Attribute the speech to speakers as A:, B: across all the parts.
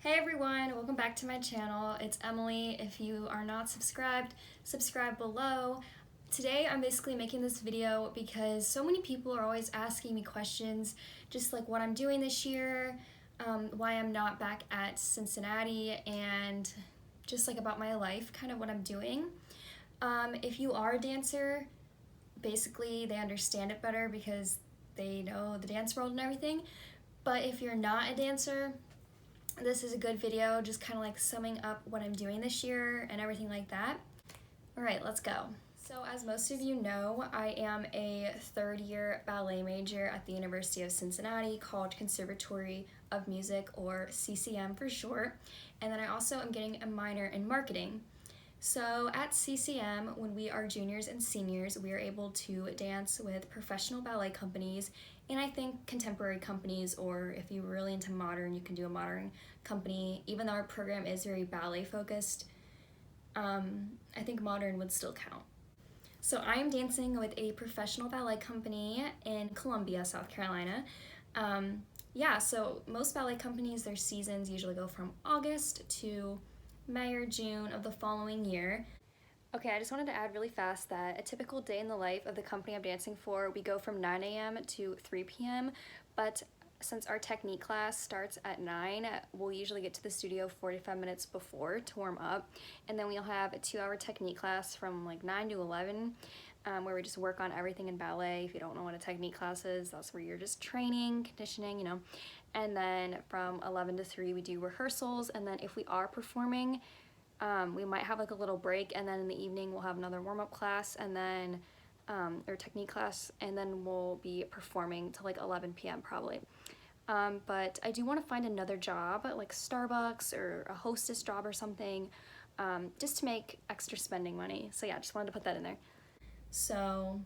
A: Hey everyone, welcome back to my channel. It's Emily. If you are not subscribed, subscribe below. Today I'm basically making this video because so many people are always asking me questions, just like what I'm doing this year, why I'm not back at Cincinnati, and just like about my life, kind of what I'm doing. If you are a dancer, basically they understand it better because they know the dance world and everything. But if you're not a dancer, this is a good video, just kind of like summing up what I'm doing this year and everything like that. All right, let's go. So as most of you know, I am a third-year ballet major at the University of Cincinnati, College Conservatory of Music, or CCM for short, and then I also am getting a minor in marketing. So at CCM, when we are juniors and seniors, we are able to dance with professional ballet companies and I think contemporary companies, or if you're really into modern, you can do a modern company. Even though our program is very ballet focused, I think modern would still count. So I am dancing with a professional ballet company in Columbia, South Carolina. So most ballet companies, their seasons usually go from August to May or June of the following year. Okay, I just wanted to add really fast that a typical day in the life of the company I'm dancing for, we go from 9 a.m. to 3 p.m., but since our technique class starts at 9, we'll usually get to the studio 45 minutes before to warm up, and then we'll have a 2-hour technique class from like 9 to 11, where we just work on everything in ballet. If you don't know what a technique class is, that's where you're just training, conditioning, and then from 11 to 3 we do rehearsals, and then if we are performing, we might have like a little break, and then in the evening we'll have another warm-up class, and then or technique class, and then we'll be performing till like 11 p.m. probably. But I do want to find another job like Starbucks or a hostess job or something, just to make extra spending money. So yeah, just wanted to put that in there. So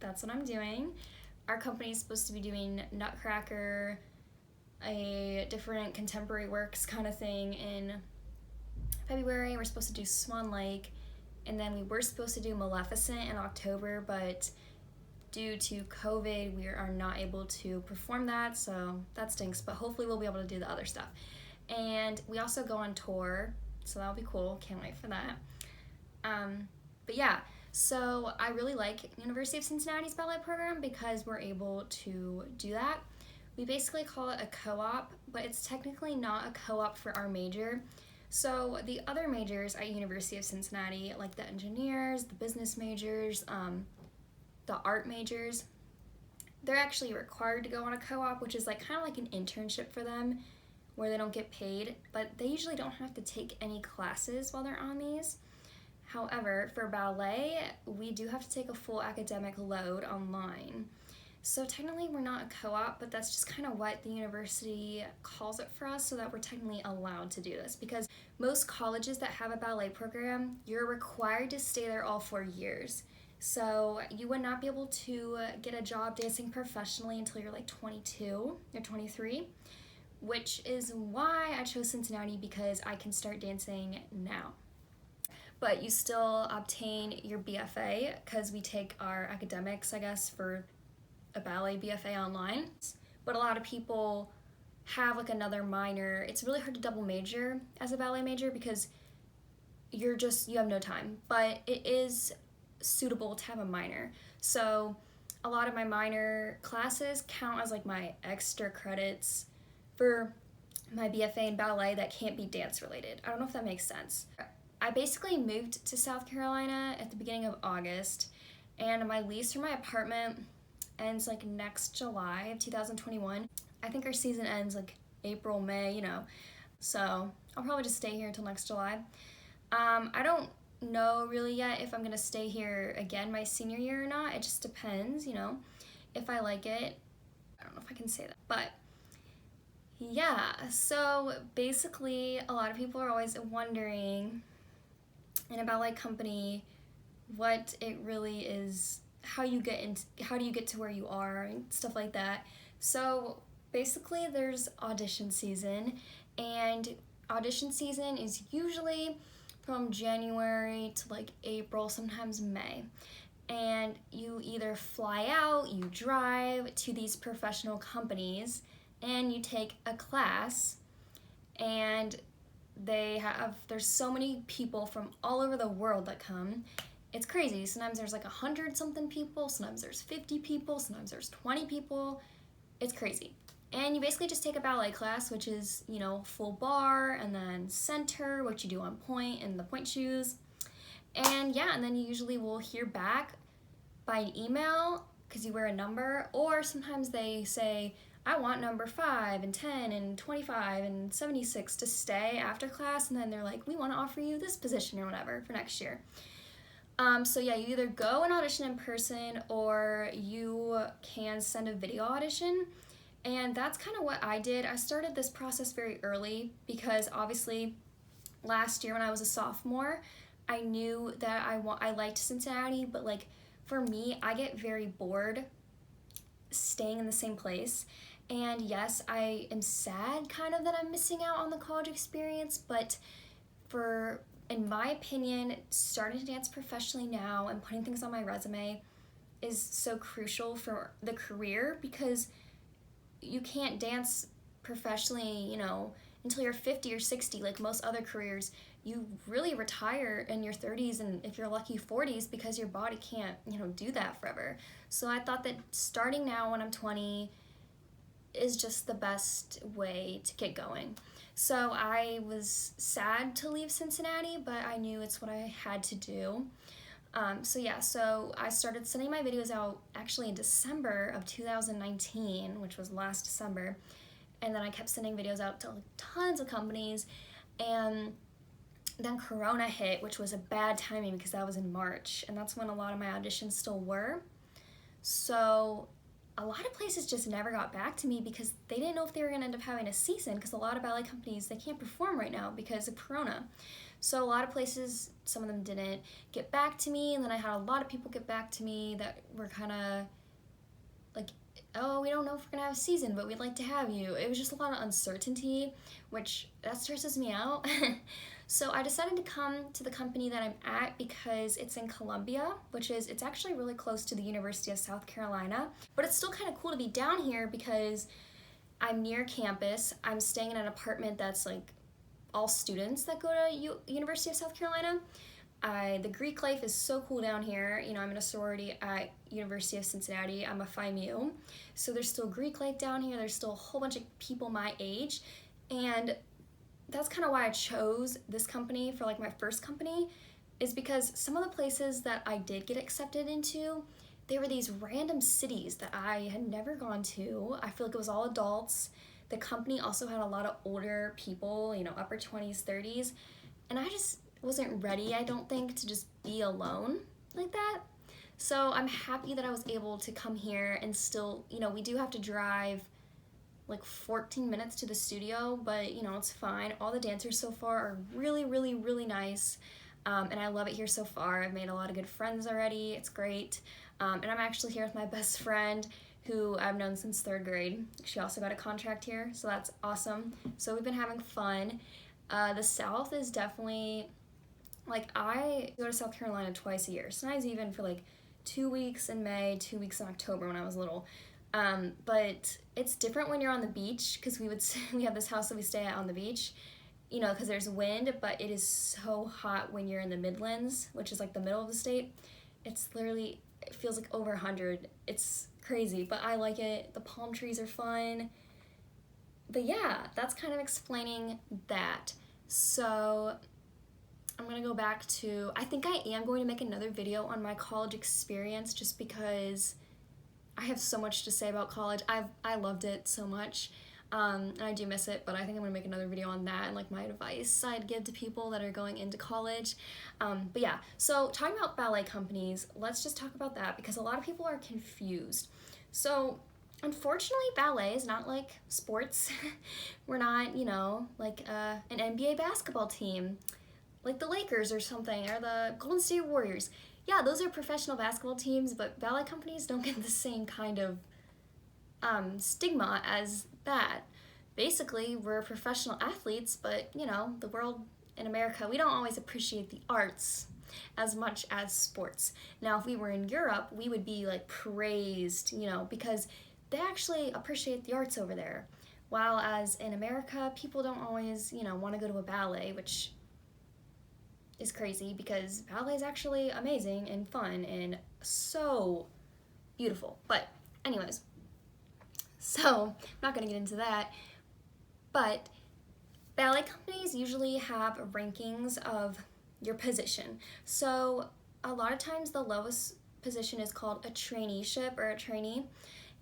A: that's what I'm doing. Our company is supposed to be doing Nutcracker, a different contemporary works kind of thing in February. We're supposed to do Swan Lake, and then we were supposed to do Maleficent in October, but due to COVID, we are not able to perform that, so that stinks, but hopefully we'll be able to do the other stuff. And we also go on tour, so that'll be cool. Can't wait for that. But yeah, so I really like University of Cincinnati's ballet program because we're able to do that. We basically call it a co-op, but it's technically not a co-op for our major. So the other majors at University of Cincinnati, like the engineers, the business majors, the art majors, they're actually required to go on a co-op, which is like kind of like an internship for them where they don't get paid, but they usually don't have to take any classes while they're on these. However, for ballet, we do have to take a full academic load online. So technically we're not a co-op, but that's just kind of what the university calls it for us, so that we're technically allowed to do this, because most colleges that have a ballet program, you're required to stay there all 4 years. So you would not be able to get a job dancing professionally until you're like 22 or 23, which is why I chose Cincinnati, because I can start dancing now. But you still obtain your BFA because we take our academics, I guess, for a ballet BFA online. But a lot of people have like another minor. It's really hard to double major as a ballet major because you have no time, but it is suitable to have a minor. So a lot of my minor classes count as like my extra credits for my BFA in ballet that can't be dance related. I don't know if that makes sense. I basically moved to South Carolina at the beginning of August, and my lease for my apartment ends like next July of 2021. I think our season ends like April, May, so I'll probably just stay here until next July. I don't know really yet if I'm gonna stay here again my senior year or not. It just depends, if I like it. I don't know if I can say that, but yeah. So basically, a lot of people are always wondering in a ballet company what it really is, how do you get to where you are and stuff like that. So basically there's audition season, and audition season is usually from January to like April, sometimes May. And you either fly out, you drive to these professional companies, and you take a class, and there's so many people from all over the world that come. It's crazy. Sometimes there's like 100 something people, sometimes there's 50 people, sometimes there's 20 people. It's crazy. And you basically just take a ballet class, which is, full bar, and then center, which you do on point, and the point shoes. And yeah, and then you usually will hear back by an email, because you wear a number, or sometimes they say, I want number 5 and 10 and 25 and 76 to stay after class, and then they're like, we want to offer you this position or whatever for next year. So yeah, you either go and audition in person, or you can send a video audition. And that's kind of what I did. I started this process very early because obviously last year when I was a sophomore, I knew that I liked Cincinnati, but like for me, I get very bored staying in the same place. And yes, I am sad kind of that I'm missing out on the college experience, but in my opinion, starting to dance professionally now and putting things on my resume is so crucial for the career, because you can't dance professionally, until you're 50 or 60, like most other careers. You really retire in your 30s, and if you're lucky 40s, because your body can't, do that forever. So I thought that starting now when I'm 20 is just the best way to get going. So I was sad to leave Cincinnati, but I knew it's what I had to do. So I started sending my videos out actually in December of 2019, which was last December, and then I kept sending videos out to tons of companies, and then Corona hit, which was a bad timing because that was in March, and that's when a lot of my auditions still were. So a lot of places just never got back to me because they didn't know if they were going to end up having a season, because a lot of ballet companies, they can't perform right now because of Corona. So a lot of places, some of them didn't get back to me, and then I had a lot of people get back to me that were kind of like, oh, we don't know if we're going to have a season, but we'd like to have you. It was just a lot of uncertainty, which that stresses me out. So I decided to come to the company that I'm at because it's in Columbia, it's actually really close to the University of South Carolina, but it's still kind of cool to be down here because I'm near campus. I'm staying in an apartment that's like all students that go to University of South Carolina. The Greek life is so cool down here. I'm in a sorority at University of Cincinnati. I'm a Phi Mu. So there's still Greek life down here. There's still a whole bunch of people my age. And that's kind of why I chose this company for like my first company, is because some of the places that I did get accepted into, they were these random cities that I had never gone to. I feel like it was all adults. The company also had a lot of older people, upper 20s, 30s. And I just wasn't ready, I don't think, to just be alone like that. So I'm happy that I was able to come here, and still, we do have to drive like 14 minutes to the studio, but it's fine. All the dancers so far are really, really, really nice. And I love it here so far. I've made a lot of good friends already. It's great. And I'm actually here with my best friend, who I've known since 3rd grade. She also got a contract here, so that's awesome. So we've been having fun. The South is definitely, like, I go to South Carolina twice a year, sometimes even for like 2 weeks in May, 2 weeks in October when I was little. But it's different when you're on the beach, because we have this house that we stay at on the beach, because there's wind, but it is so hot when you're in the Midlands, which is like the middle of the state. It feels like over 100. It's crazy, but I like it. The palm trees are fun. But yeah, that's kind of explaining that. So I'm gonna go back to, I think I am going to make another video on my college experience, just because I have so much to say about college. I loved it so much, and I do miss it, but I think I'm gonna make another video on that and like my advice I'd give to people that are going into college. But yeah, so talking about ballet companies, let's just talk about that, because a lot of people are confused. So unfortunately, ballet is not like sports. We're not, like an NBA basketball team, like the Lakers or something, or the Golden State Warriors. Yeah, those are professional basketball teams, but ballet companies don't get the same kind of stigma as that. Basically, we're professional athletes, but, the world in America, we don't always appreciate the arts as much as sports. Now, if we were in Europe, we would be, like, praised, because they actually appreciate the arts over there. While as in America, people don't always, want to go to a ballet, which is crazy because ballet is actually amazing and fun and so beautiful. But anyways, so I'm not going to get into that, but ballet companies usually have rankings of your position. So a lot of times the lowest position is called a traineeship or a trainee,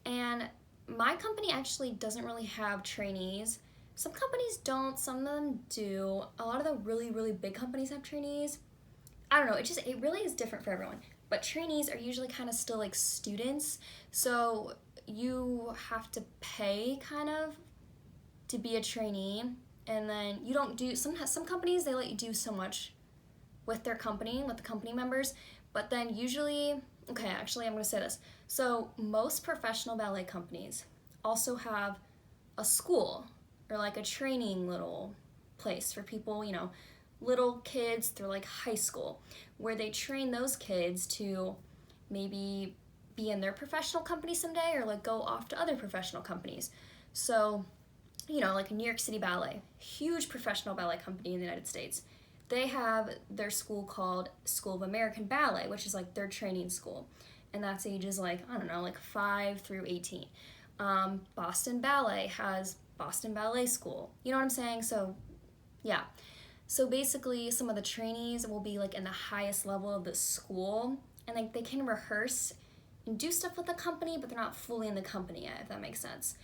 A: and my company actually doesn't really have trainees. Some companies don't, some of them do. A lot of the really, really big companies have trainees. I don't know, it really is different for everyone. But trainees are usually kind of still like students, so you have to pay kind of to be a trainee, and then you don't do, some companies they let you do so much with their company, with the company members, but then usually, okay, actually I'm going to say this. So most professional ballet companies also have a school or like a training little place for people, little kids through like high school, where they train those kids to maybe be in their professional company someday or like go off to other professional companies. So, like New York City Ballet, huge professional ballet company in the United States. They have their school called School of American Ballet, which is like their training school. And that's ages like, I don't know, like 5 through 18. Boston Ballet has Boston Ballet School. You know what I'm saying? So, yeah. So basically, some of the trainees will be like in the highest level of the school, and like they can rehearse and do stuff with the company, but they're not fully in the company yet, if that makes sense.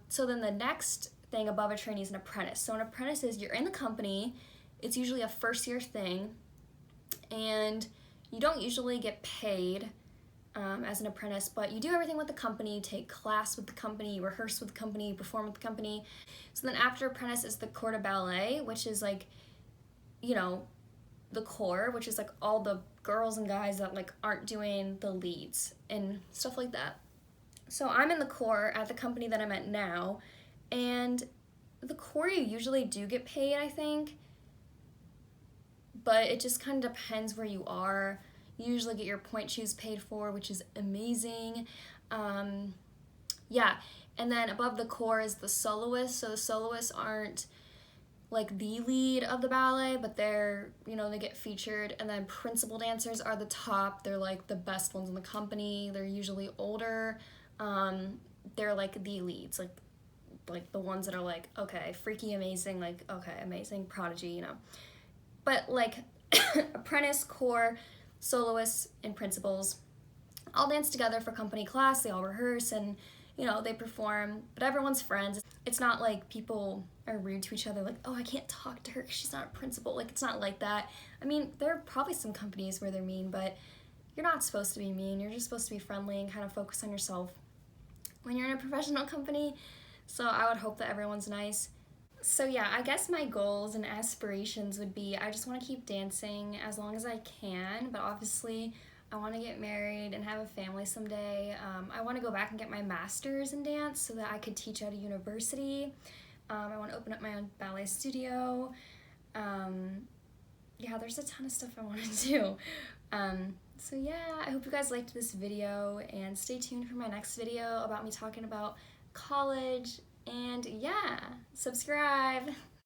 A: So then the next thing above a trainee is an apprentice. So an apprentice is you're in the company. It's usually a first year thing, and you don't usually get paid as an apprentice, but you do everything with the company. You take class with the company, you rehearse with the company, you perform with the company. So then after apprentice is the corps de ballet, which is like, the corps, which is like all the girls and guys that like aren't doing the leads and stuff like that. So I'm in the corps at the company that I'm at now, and the corps you usually do get paid, I think, but it just kind of depends where you are. You usually get your point shoes paid for, which is amazing. Yeah, and then above the corps is the soloists. So the soloists aren't like the lead of the ballet, but they're, they get featured. And then principal dancers are the top. They're like the best ones in the company. They're usually older. They're like the leads, like the ones that are like, okay, freaky amazing, like, okay, amazing, prodigy, But like apprentice, corps, soloists, and principals all dance together for company class. They all rehearse and, they perform, but everyone's friends. It's not like people are rude to each other, like, oh, I can't talk to her because she's not a principal. Like, it's not like that. I mean, there are probably some companies where they're mean, but you're not supposed to be mean. You're just supposed to be friendly and kind of focus on yourself when you're in a professional company. So I would hope that everyone's nice. So yeah, I guess my goals and aspirations would be, I just want to keep dancing as long as I can, but obviously I want to get married and have a family someday. I want to go back and get my master's in dance so that I could teach at a university. I want to open up my own ballet studio. Yeah, there's a ton of stuff I want to do. So yeah, I hope you guys liked this video, and stay tuned for my next video about me talking about college. And yeah, subscribe.